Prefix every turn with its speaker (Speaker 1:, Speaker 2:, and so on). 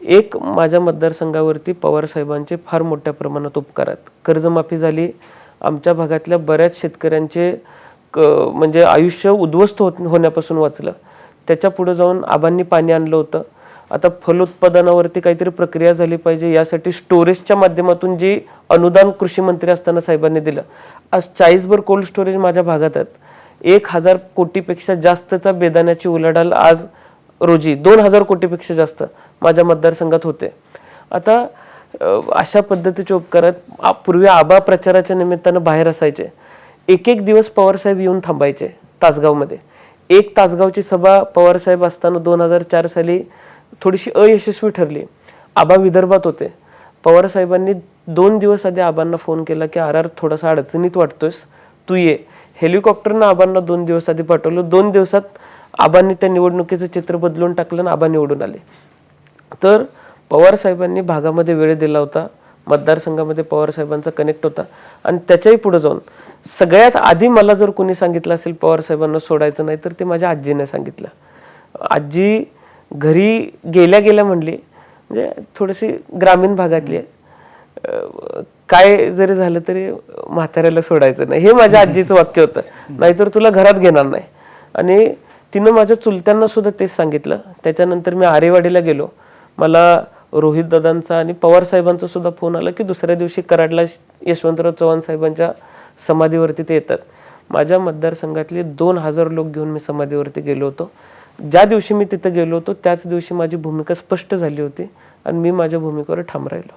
Speaker 1: एक माझ्या मतदारसंघावरती पवार साहेबांचे फार मोठ्या प्रमाणात उपकार आहेत. कर्जमाफी झाली, आमच्या भागातल्या बऱ्याच शेतकऱ्यांचे म्हणजे आयुष्य उद्ध्वस्त होण्यापासून वाचलं. त्याच्या पुढे जाऊन आबांनी पाणी आणलं होतं. आता फलोत्पादनावरती काहीतरी प्रक्रिया झाली पाहिजे यासाठी स्टोरेजच्या माध्यमातून जी अनुदान कृषी मंत्री असताना साहेबांनी दिलं. आज 40 कोल्ड स्टोरेज माझ्या भागात आहेत. 1000 कोटीपेक्षा जास्तचा बेदाण्याची उलाढाल आज रोजी 2000 कोटीपेक्षा जास्त माझ्या मतदारसंघात होते. आता अशा पद्धतीचे उपकार आहेत. पूर्वी आबा प्रचाराच्या निमित्तानं बाहेर असायचे. एक दिवस पवारसाहेब येऊन थांबायचे तासगावमध्ये. एक तासगावची सभा पवारसाहेब असताना 2004 साली थोडीशी अयशस्वी ठरली. आबा विदर्भात होते. पवारसाहेबांनी 2 दिवस आधी आबांना फोन केला की RR थोडासा अडचणीत वाटतोयस, तू ये. हेलिकॉप्टरनं आबांना 2 दिवस आधी पाठवलं. 2 दिवसात आबांनी त्या निवडणुकीचं चित्र बदलून टाकलं आणि आबा निवडून आले. तर पवार साहेबांनी भागामध्ये वेळ दिला होता. मतदारसंघामध्ये पवार साहेबांचा कनेक्ट होता. आणि त्याच्याही पुढे जाऊन सगळ्यात आधी मला जर कोणी सांगितलं असेल पवार साहेबांना सोडायचं नाही तर ते माझ्या आजीने सांगितलं. आजी घरी गेल्या गेल्या म्हणली, म्हणजे थोडीशी ग्रामीण भागातली आहे, काय जरी झालं तरी म्हाताऱ्याला सोडायचं नाही, हे माझ्या आजीचं वाक्य होतं. नाहीतर तुला घरात घेणार नाही. आणि तिनं माझ्या चुलत्यांना सुद्धा तेच सांगितलं. त्याच्यानंतर मी आरेवाडीला गेलो. मला रोहित दादांचा आणि पवार साहेबांचा सुद्धा फोन आला की दुसऱ्या दिवशी कराडला यशवंतराव चव्हाण साहेबांच्या समाधीवरती ते येतात. माझ्या मतदारसंघातले 2000 लोक घेऊन मी समाधीवरती गेलो होतो. ज्या दिवशी मी तिथं गेलो होतो त्याच दिवशी माझी भूमिका स्पष्ट झाली होती आणि मी माझ्या भूमिकेवर ठाम राहिलो.